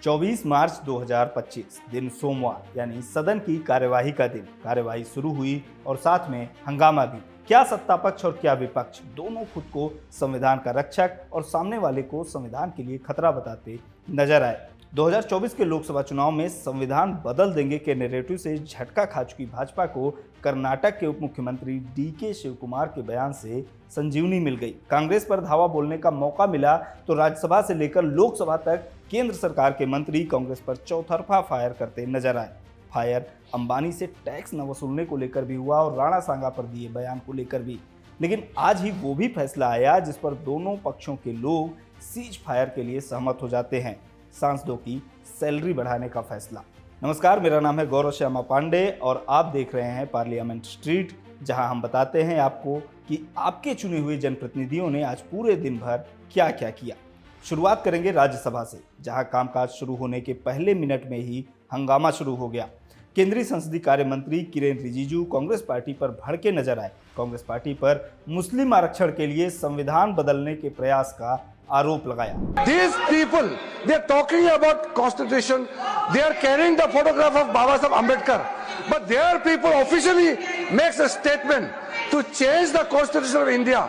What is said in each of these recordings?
24 मार्च 2025 दिन सोमवार यानी सदन की कार्यवाही का दिन। कार्यवाही शुरू हुई और साथ में हंगामा भी। क्या सत्ता पक्ष और क्या विपक्ष दोनों खुद को संविधान का रक्षक और सामने वाले को संविधान के लिए खतरा बताते नजर आए। 2024 के लोकसभा चुनाव में संविधान बदल देंगे के नैरेटिव से झटका खा चुकी भाजपा को कर्नाटक के उप मुख्यमंत्री डीके शिवकुमार के बयान से संजीवनी मिल गई। कांग्रेस पर धावा बोलने का मौका मिला तो राज्यसभा से लेकर लोकसभा तक केंद्र सरकार के मंत्री कांग्रेस पर चौतरफा फायर करते नजर आए। फायर अंबानी से टैक्स न वसूलने को लेकर भी हुआ और राणा सांगा पर दिए बयान को लेकर भी। लेकिन आज ही वो भी फैसला आया जिस पर दोनों पक्षों के लोग सीज फायर के लिए सहमत हो जाते हैं, सांसदों की सैलरी बढ़ाने का फैसला। नमस्कार, मेरा नाम है गौरव श्यामा पांडे और आप देख रहे हैं पार्लियामेंट स्ट्रीट, जहां हम बताते हैं आपको कि आपके चुने हुए जनप्रतिनिधियों ने आज पूरे दिन भर क्या क्या किया। शुरुआत करेंगे राज्यसभा से, जहां कामकाज शुरू होने के पहले मिनट में ही हंगामा शुरू हो गया। केंद्रीय संसदीय कार्य मंत्री किरेन रिजिजू कांग्रेस पार्टी पर भड़के नजर आए। कांग्रेस पार्टी पर मुस्लिम आरक्षण के लिए संविधान बदलने के प्रयास का आरोप लगाया। These people, they are talking about constitution. They are carrying the photograph of Baba Saheb Ambedkar, but their people officially makes a statement to change the constitution of India.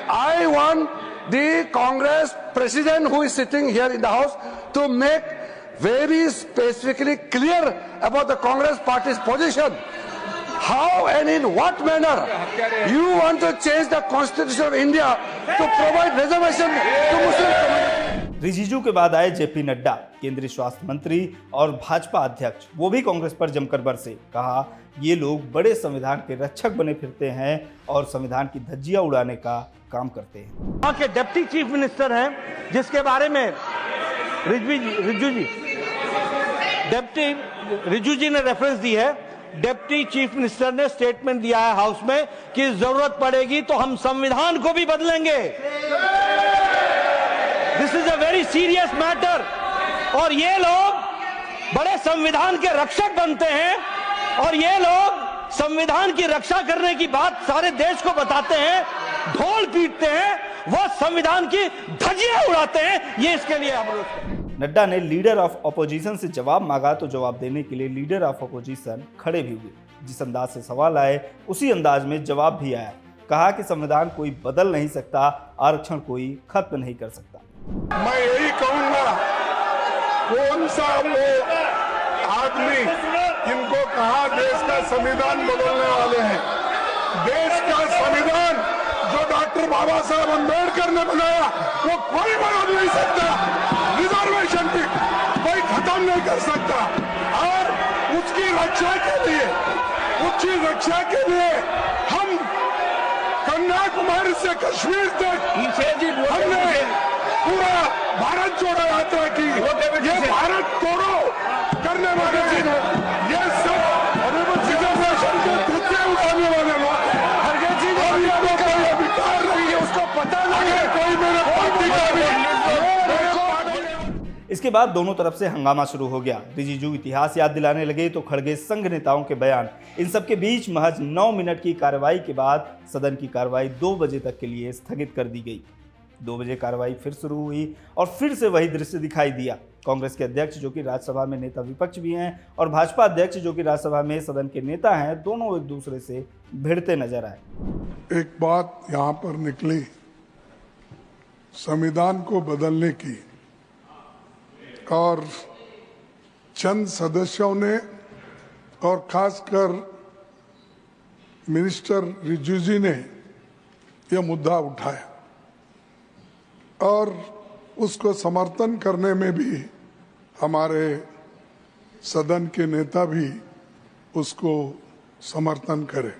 I want the Congress president who is sitting here in the house to make very specifically clear about the Congress party's position. How and in what manner you want to change the constitution of India to provide reservation to Muslim community? Rijiju के बाद आए JP Nadda, केंद्रीय स्वास्थ्य मंत्री और भाजपा अध्यक्ष। वो भी कांग्रेस पर जमकर बरसे। कहा ये लोग बड़े संविधान के रक्षक बने फिरते हैं और संविधान की धज्जियां उड़ाने का काम करते हैं। वहाँ के डिप्टी चीफ मिनिस्टर हैं जिसके बारे में रिजिजू जी ने रेफरेंस दी है। डिप्टी चीफ मिनिस्टर ने स्टेटमेंट दिया है हाउस में कि जरूरत पड़ेगी तो हम संविधान को भी बदलेंगे। This is a very serious matter और ये लोग बड़े संविधान के रक्षक बनते हैं और ये लोग संविधान की रक्षा करने की बात सारे देश को बताते हैं, ढोल पीटते हैं, वो संविधान की धज्जियां उड़ाते हैं। ये इसके लिए हम नड्डा ने लीडर ऑफ अपोजिशन से जवाब मांगा तो जवाब देने के लिए लीडर ऑफ अपोजिशन खड़े भी हुए। जिस अंदाज से सवाल आए उसी अंदाज में जवाब भी आया। कहा कि संविधान कोई बदल नहीं सकता, आरक्षण कोई खत्म नहीं कर सकता। मैं यही कहूंगा, कौन सा वो आदमी इनको कहा देश का संविधान बदलने वाले हैं? देश का संविधान जो डॉक्टर बाबा साहब अम्बेडकर ने बनाया वो कोई बदल नहीं सकता। रिजर्वेशन भी कोई खत्म नहीं कर सकता और उसकी रक्षा के लिए हम कन्याकुमारी से कश्मीर तक हमने पूरा भारत जोड़ो यात्रा की। ये भारत तोड़ो करने वाले ये सब रिजर्वेशन के धज्जे उड़ाने वाले लोग अधिकार नहीं है, उसको पता नहीं है। कोई मेरे पार्टी का भी इसके बाद दोनों तरफ से हंगामा शुरू हो गया। रिजिजू इतिहास याद दिलाने लगे तो खड़गे संघ नेताओं के बयान। इन सब के बीच महज 9 मिनट की कार्रवाई के बाद सदन की कार्रवाई 2 बजे तक के लिए स्थगित कर दी गई। 2 बजे कार्रवाई फिर शुरू हुई और फिर से वही दृश्य दिखाई दिया। कांग्रेस के अध्यक्ष जो कि राज्यसभा में नेता विपक्ष भी हैं और भाजपा अध्यक्ष जो कि राज्यसभा में सदन के नेता हैं, दोनों एक दूसरे से भिड़ते नजर आए। एक बात यहाँ पर निकली संविधान को बदलने की और चंद सदस्यों ने और खासकर मिनिस्टर रिजिजू ने यह मुद्दा उठाया और उसको समर्थन करने में भी हमारे सदन के नेता भी उसको समर्थन करें।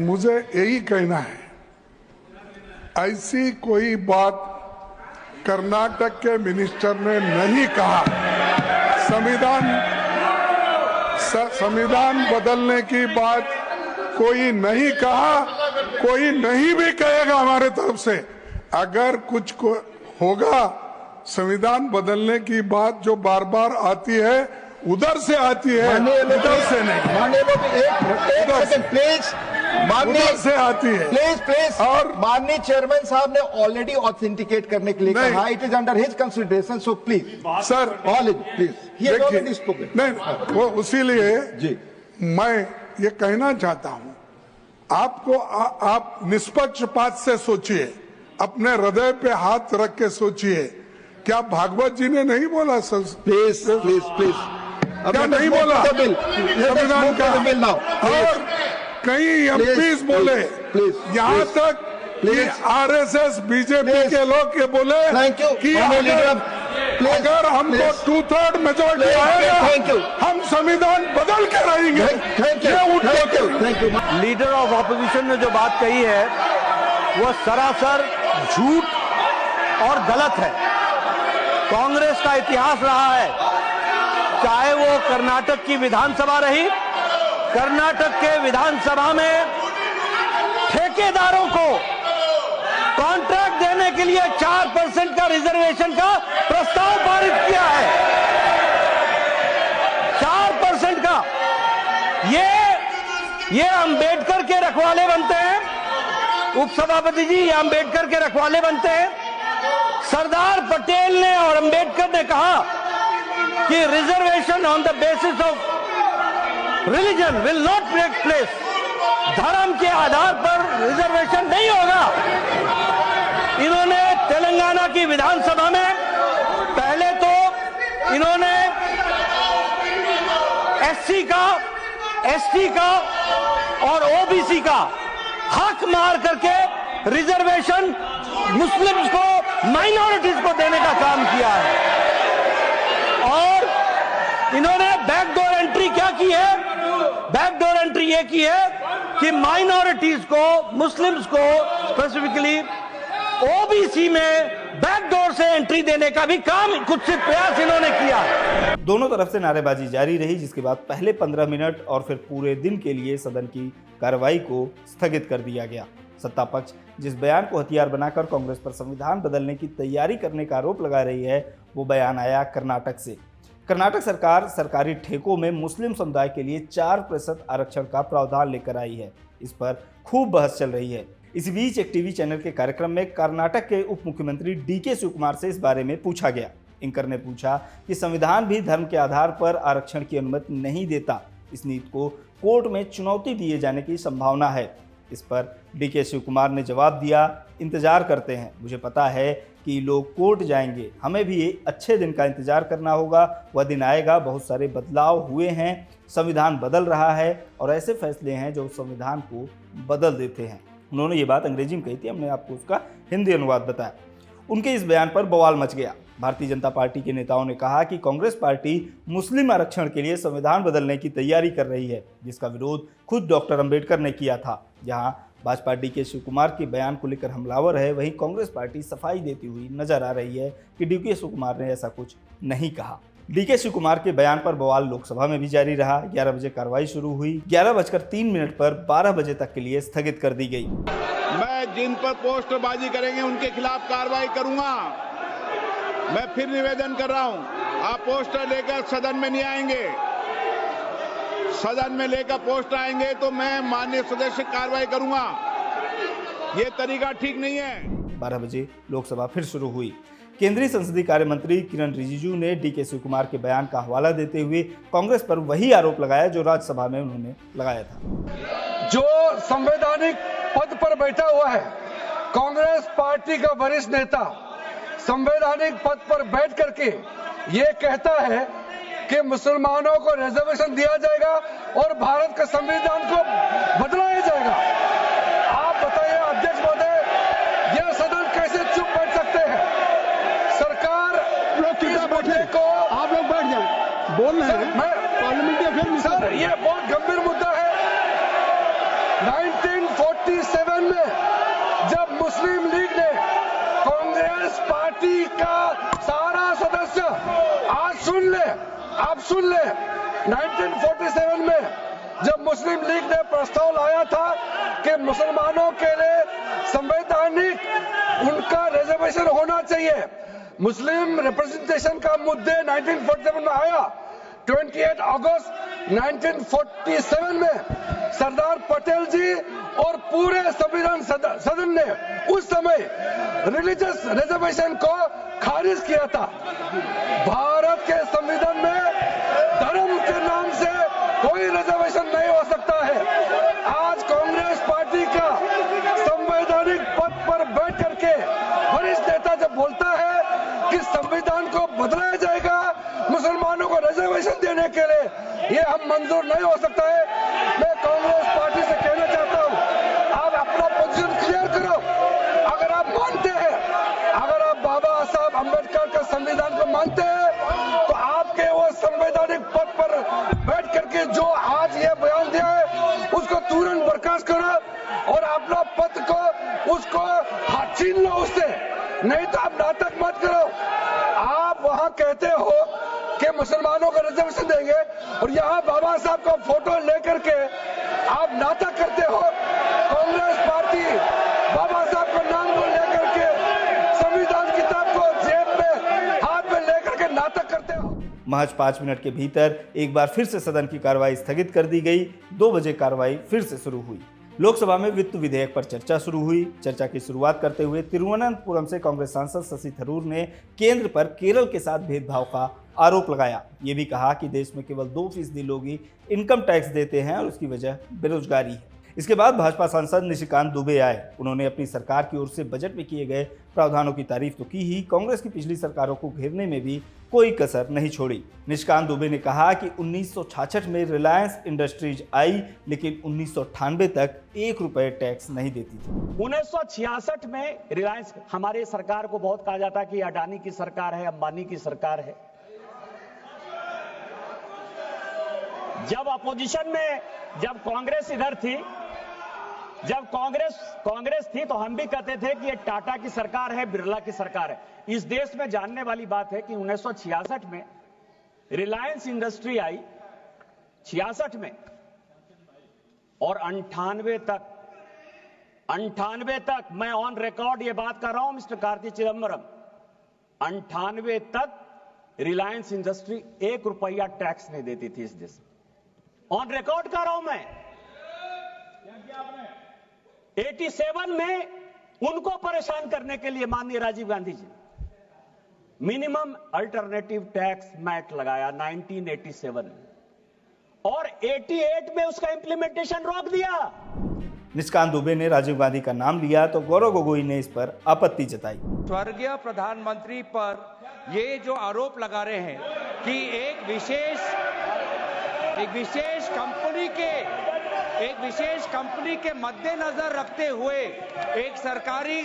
मुझे यही कहना है, ऐसी कोई बात कर्नाटक के मिनिस्टर ने नहीं कहा। संविधान बदलने की बात कोई नहीं कहा, कोई नहीं भी कहेगा हमारे तरफ से। अगर कुछ को होगा संविधान बदलने की बात जो बार बार आती है उधर से आती है, इधर से नहीं। प्लीज माननीय उधर से आती है। प्लीज और माननीय चेयरमैन साहब ने ऑलरेडी ऑथेंटिकेट करने के लिए नहीं। कहा, it is under his consideration, so please sir all please देखिए, नहीं वो इसीलिए जी मैं ये कहना चाहता हूं आपको, आप निष्पक्षपात से सोचिए, अपने हृदय पे हाथ रख के सोचिए, क्या भागवत जी ने नहीं बोला सर? प्लीज प्लीज प्लीज क्या नहीं बोला संविधान का? और कई एमपीज बोले, यहाँ तक कि आरएसएस बीजेपी के लोग ये बोले कि अगर हमको 2/3 मेजोरिटी आएगा हम संविधान बदल के रहेंगे। लीडर ऑफ ऑपोजिशन ने जो बात कही है वो सरासर झूठ और गलत है। कांग्रेस का इतिहास रहा है, चाहे वो कर्नाटक की विधानसभा रही, कर्नाटक के विधानसभा में ठेकेदारों को कॉन्ट्रैक्ट देने के लिए 4% का रिजर्वेशन का प्रस्ताव पारित किया है। 4% का। ये अंबेडकर के रखवाले बनते हैं, उपसभापति जी, ये अंबेडकर के रखवाले बनते हैं। सरदार पटेल ने और अंबेडकर ने कहा कि reservation on the basis of religion will not take place. धर्म के आधार पर रिजर्वेशन नहीं होगा। इन्होंने तेलंगाना की विधानसभा में पहले तो इन्होंने एससी का, एसटी का और ओबीसी का हक मार करके रिजर्वेशन मुस्लिम्स को, माइनॉरिटीज को देने का काम किया है। और इन्होंने बैकडोर एंट्री क्या की है? बैकडोर एंट्री ये की है कि माइनॉरिटीज को, मुस्लिम्स को स्पेसिफिकली ओबीसी में बैकडोर से एंट्री देने का भी काम, कुछ से प्रयास इन्होंने किया। दोनों तरफ से नारेबाजी जारी रही, जिसके बाद पहले 15 मिनट और फिर पूरे दिन के लिए सदन की कार्रवाई को स्थगित कर दिया गया। सत्ता पक्ष जिस बयान को हथियार बनाकर कांग्रेस पर संविधान बदलने की तैयारी करने का आरोप लगा रही है, वो बयान आया कर्नाटक से। कर्नाटक सरकार सरकारी ठेकों में मुस्लिम समुदाय के लिए 4% आरक्षण का प्रावधान लेकर आई है। इस पर खूब बहस चल रही है। इसी बीच एक टीवी चैनल के कार्यक्रम में कर्नाटक के उप मुख्यमंत्री डीके शिवकुमार से इस बारे में पूछा गया। एंकर ने पूछा कि संविधान भी धर्म के आधार पर आरक्षण की अनुमति नहीं देता। इस नीति को कोर्ट में चुनौती दिए जाने की संभावना है। इस पर डीके शिवकुमार ने जवाब दिया, इंतजार करते हैं, मुझे पता है कि लोग कोर्ट जाएंगे, हमें भी अच्छे दिन का इंतजार करना होगा, वह दिन आएगा। बहुत सारे बदलाव हुए हैं, संविधान बदल रहा है और ऐसे फैसले हैं जो संविधान को बदल देते हैं। उन्होंने ये बात अंग्रेजी में कही थी, हमने आपको उसका हिंदी अनुवाद बताया। उनके इस बयान पर बवाल मच गया। भारतीय जनता पार्टी के नेताओं ने कहा कि कांग्रेस पार्टी मुस्लिम आरक्षण के लिए संविधान बदलने की तैयारी कर रही है, जिसका विरोध खुद डॉक्टर अंबेडकर ने किया था। जहां भाजपा डीके शिवकुमार के बयान को लेकर हमलावर है, वहीं कांग्रेस पार्टी सफाई देती हुई नजर आ रही है कि डीके शिवकुमार ने ऐसा कुछ नहीं कहा। डीके शिवकुमार के बयान पर बवाल लोकसभा में भी जारी रहा। 11 बजे कार्रवाई शुरू हुई। 11:03 पर 12 बजे तक के लिए स्थगित कर दी गई। मैं जिन पर पोस्टरबाजी करेंगे उनके खिलाफ कार्रवाई करूंगा। मैं फिर निवेदन कर रहा हूं, आप पोस्टर लेकर सदन में नहीं आएंगे। सदन में लेकर पोस्टर आएंगे तो मैं माननीय सदस्य कार्रवाई करूंगा। ये तरीका ठीक नहीं है। 12 बजे लोकसभा फिर शुरू हुई। केंद्रीय संसदीय कार्य मंत्री किरण रिजिजू ने डीके शिवकुमार के बयान का हवाला देते हुए कांग्रेस पर वही आरोप लगाया जो राज्यसभा में उन्होंने लगाया था। जो संवैधानिक पद पर बैठा हुआ है, कांग्रेस पार्टी का वरिष्ठ नेता संवैधानिक पद पर बैठ करके ये कहता है कि मुसलमानों को रिजर्वेशन दिया जाएगा और भारत के संविधान को बदलाया जाएगा। आप बताइए अध्यक्ष महोदय, यह सदन कैसे चुप बैठ सकते हैं? सरकार इस मुद्दे को, आप लोग बैठ जाए, बोल रहे हैं पार्लियामेंट्री अफेयर। सर, ये बहुत गंभीर मुद्दा है। 1947 में जब मुस्लिम लीग ने कांग्रेस पार्टी का सारा सदस्य, आज सुन ले, आप सुन ले, 1947 में जब मुस्लिम लीग ने प्रस्ताव लाया था कि मुसलमानों के लिए संवैधानिक उनका रिजर्वेशन होना चाहिए, मुस्लिम रिप्रेजेंटेशन का मुद्दे 1947 में आया, 28 अगस्त 1947 में सरदार पटेल जी और पूरे संविधान सदन ने उस समय रिलीजियस रिजर्वेशन को खारिज किया था। भारत के संविधान में धर्म के नाम से कोई रिजर्वेशन नहीं हो सकता है। आज कांग्रेस पार्टी का संवैधानिक पद पर बैठ करके वरिष्ठ नेता जब बोलता है कि संविधान को बदलाया जाएगा मुसलमानों को रिजर्वेशन देने के लिए, ये हम मंजूर नहीं हो सकता है। मैं कांग्रेस पार्टी से कहना चाहता हूं, आप अपना पोजीशन क्लियर करो। अगर आप मानते हैं, अगर आप बाबा साहब अम्बेडकर के संविधान को मानते हैं, तो आपके वो संवैधानिक पद पर बैठ करके जो आज ये बयान दिया है उसको तुरंत बर्खास्त करो और अपना पद को उसको छीन लो उससे, नहीं तो आप नाटक मत करो। आप वहां कहते हो कि मुसलमानों को रिजर्वेशन देंगे और यहाँ बाबा साहब का फोटो लेकर के आप नाटक करते हो। कांग्रेस पार्टी बाबा साहब का नाम को लेकर के संविधान किताब को जेब में हाथ में लेकर के नाटक करते हो। महज 5 मिनट के भीतर एक बार फिर से सदन की कार्रवाई स्थगित कर दी गई। 2 बजे कार्रवाई फिर से शुरू हुई। लोकसभा में वित्त विधेयक पर चर्चा शुरू हुई। चर्चा की शुरुआत करते हुए तिरुवनंतपुरम से कांग्रेस सांसद शशि थरूर ने केंद्र पर केरल के साथ भेदभाव का आरोप लगाया। ये भी कहा कि देश में केवल 2% लोग ही इनकम टैक्स देते हैं और उसकी वजह बेरोजगारी है। इसके बाद भाजपा सांसद निशिकांत दुबे आए। उन्होंने अपनी सरकार की ओर से बजट में किए गए प्रावधानों की तारीफ तो की ही, कांग्रेस की पिछली सरकारों को घेरने में भी कोई कसर नहीं छोड़ी। निशिकांत दुबे ने कहा कि 1966 में रिलायंस इंडस्ट्रीज आई, लेकिन 1998 तक 1 रुपए टैक्स नहीं देती थी। 1966 में रिलायंस, हमारी सरकार को बहुत कहा जाता कि अडानी की सरकार है, अंबानी की सरकार है। जब अपोजिशन में, जब कांग्रेस इधर थी, जब कांग्रेस थी तो हम भी कहते थे कि ये टाटा की सरकार है, बिरला की सरकार है। इस देश में जानने वाली बात है कि 1966 में रिलायंस इंडस्ट्री आई, 66 में, और 98 तक मैं ऑन रिकॉर्ड ये बात कर रहा हूं मिस्टर कार्ति चिदंबरम, 98 तक रिलायंस इंडस्ट्री 1 रुपया टैक्स नहीं देती थी इस देश में। ऑन रिकॉर्ड कर रहा हूं मैं। 87 में उनको परेशान करने के लिए माननीय Rajiv Gandhi ji minimum alternative tax mat लगाया 1987 में, और 88 में उसका इंप्लीमेंटेशन रोक दिया। निशिकांत दुबे ने राजीव गांधी का नाम लिया तो गौरव गोगोई ने इस पर आपत्ति जताई। स्वर्गीय प्रधानमंत्री पर ये जो आरोप लगा रहे हैं कि एक विशेष कंपनी के मद्देनजर रखते हुए एक सरकारी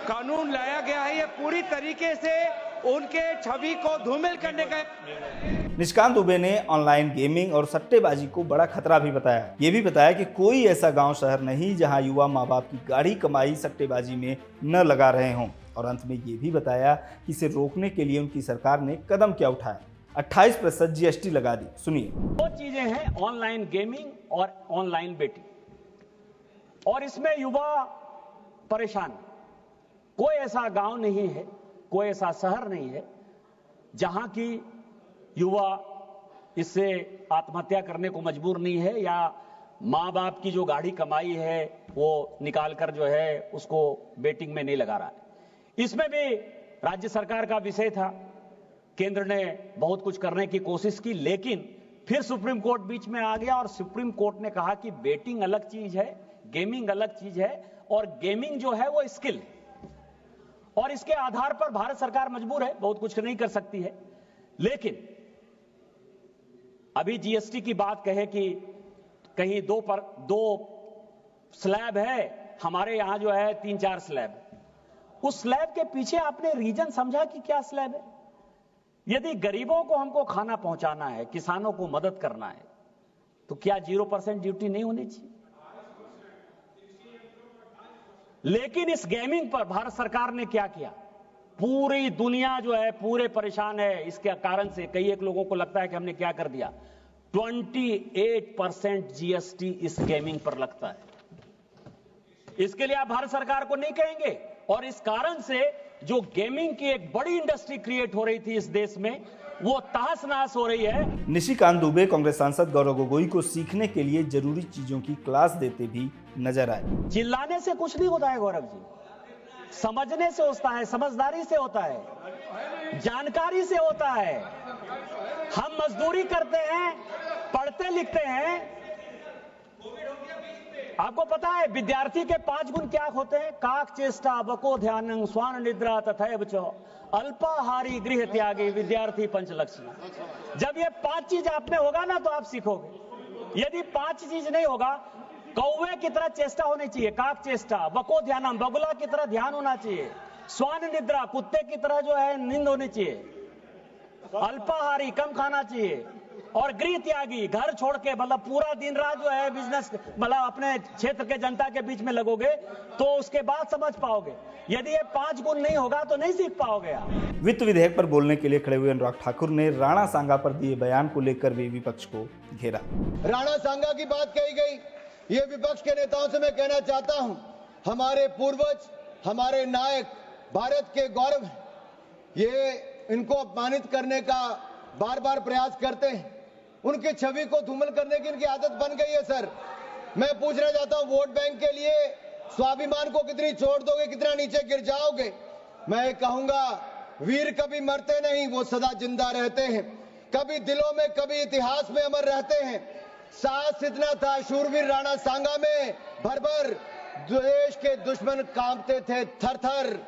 कानून लाया गया है, ये पूरी तरीके से उनके छवि को धूमिल करने का। निशिकांत दुबे ने ऑनलाइन गेमिंग और सट्टेबाजी को बड़ा खतरा भी बताया। ये भी बताया कि कोई ऐसा गांव शहर नहीं जहां युवा माँ बाप की गाढ़ी कमाई सट्टेबाजी में न लगा रहे हों, और अंत में ये भी बताया कि इसे रोकने के लिए उनकी सरकार ने कदम क्या उठाया। 28% GST लगा दी। सुनिए। 2 चीजें हैं, ऑनलाइन गेमिंग और ऑनलाइन बेटिंग, और इसमें युवा परेशान। कोई ऐसा गांव नहीं है, कोई ऐसा शहर नहीं है जहां की युवा इससे आत्महत्या करने को मजबूर नहीं है, या मां बाप की जो गाढ़ी कमाई है वो निकालकर जो है उसको बेटिंग में नहीं लगा रहा है। इसमें भी राज्य सरकार का विषय था। केंद्र ने बहुत कुछ करने की कोशिश की, लेकिन फिर सुप्रीम कोर्ट बीच में आ गया और सुप्रीम कोर्ट ने कहा कि बेटिंग अलग चीज है, गेमिंग अलग चीज है, और गेमिंग जो है वो स्किल है, और इसके आधार पर भारत सरकार मजबूर है, बहुत कुछ नहीं कर सकती है। लेकिन अभी GST की बात कहे कि कहीं 2 स्लैब है, हमारे यहां जो है 3-4 स्लैब। उस स्लैब के पीछे आपने रीजन समझा कि क्या स्लैब है? यदि गरीबों को हमको खाना पहुंचाना है, किसानों को मदद करना है, तो क्या 0% ड्यूटी नहीं होनी चाहिए? लेकिन इस गेमिंग पर भारत सरकार ने क्या किया? पूरी दुनिया जो है पूरे परेशान है इसके कारण से। कई एक लोगों को लगता है कि हमने क्या कर दिया। 28% GST इस गेमिंग पर लगता है। इसके लिए आप भारत सरकार को नहीं कहेंगे, और इस कारण से जो गेमिंग की एक बड़ी इंडस्ट्री क्रिएट हो रही थी इस देश में, वो तहस नहस हो रही है। निशिकांत दुबे कांग्रेस सांसद गौरव गोगोई को सीखने के लिए जरूरी चीजों की क्लास देते भी नजर आए। चिल्लाने से कुछ नहीं होता है गौरव जी, समझने से होता है, समझदारी से होता है, जानकारी से होता है। हम मजदूरी करते हैं, पढ़ते लिखते हैं। आपको पता है विद्यार्थी के 5 गुण क्या होते हैं? काक चेष्टा, बको ध्यानं, स्वान निद्रा तथैव च अल्पाहारी गृह त्यागी विद्यार्थी पंचलक्ष्मी। जब ये 5 चीज आप में होगा ना तो आप सीखोगे। यदि 5 चीज नहीं होगा, कौवे की तरह चेष्टा होनी चाहिए, काक चेष्टा, बको ध्यानम, बगुला की तरह ध्यान होना चाहिए, स्वान निद्रा, कुत्ते की तरह जो है नींद होनी चाहिए, अल्पाहारी, कम खाना चाहिए, और गृह त्यागी, घर छोड़ के मतलब पूरा दिन रात जो है बिजनेस मतलब अपने क्षेत्र के जनता के बीच में लगोगे तो उसके बाद समझ पाओगे। यदि ये 5 गुण नहीं होगा तो नहीं सीख पाओगे आप। वित्त विधेयक पर बोलने के लिए खड़े हुए अनुराग ठाकुर ने राणा सांगा पर दिए बयान को लेकर भी विपक्ष को घेरा। राणा सांगा की बात कही गई, ये विपक्ष के नेताओं से मैं कहना चाहता हूं, हमारे पूर्वज, हमारे नायक भारत के गौरव, ये इनको अपमानित करने का बार बार प्रयास करते हैं। उनकी छवि को धूमिल करने की इनकी आदत बन गई है। सर, मैं पूछना चाहता हूं, वोट बैंक के लिए स्वाभिमान को कितनी छोड़ दोगे, कितना नीचे गिर जाओगे? मैं कहूंगा, वीर कभी मरते नहीं, वो सदा जिंदा रहते हैं, कभी दिलों में, कभी इतिहास में अमर रहते हैं। साहस इतना था शूरवीर राणा सांगा में, भर देश के दुश्मन कांपते थे थर थर।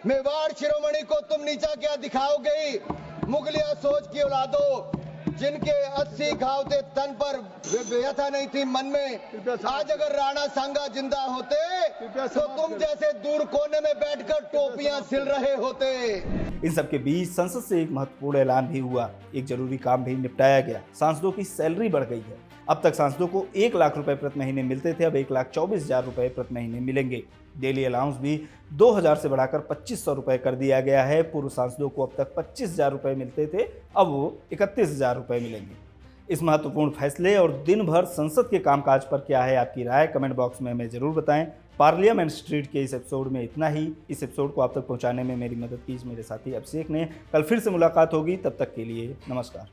मेवाड़ शिरोमणि को तुम नीचा क्या दिखाओगे? मुगलिया सोच की औलादो, जिनके 80 घाव थे तन पर, व्यथा नहीं थी मन में। आज अगर राणा सांगा जिंदा होते तो तुम जैसे दूर कोने में बैठकर टोपियां सिल रहे होते। इन सबके बीच संसद से एक महत्वपूर्ण ऐलान भी हुआ, एक जरूरी काम भी निपटाया गया। सांसदों की सैलरी बढ़ गई है। अब तक सांसदों को 1 लाख रुपए प्रति महीने मिलते थे, अब 1,24,000 रुपए प्रति महीने मिलेंगे। डेली अलाउंस भी 2,000 से बढ़ाकर 2,500 रुपए कर दिया गया है। पूर्व सांसदों को अब तक 25,000 रुपए मिलते थे, अब वो 31,000 रुपए मिलेंगे। इस महत्वपूर्ण फैसले और दिन भर संसद के कामकाज पर क्या है आपकी राय? कमेंट बॉक्स में हमें जरूर बताएं। पार्लियामेंट स्ट्रीट के इस एपिसोड में इतना ही। इस एपिसोड को आप तक पहुंचाने में मेरी मदद की मेरे साथी अभिषेक ने। कल फिर से मुलाकात होगी, तब तक के लिए नमस्कार।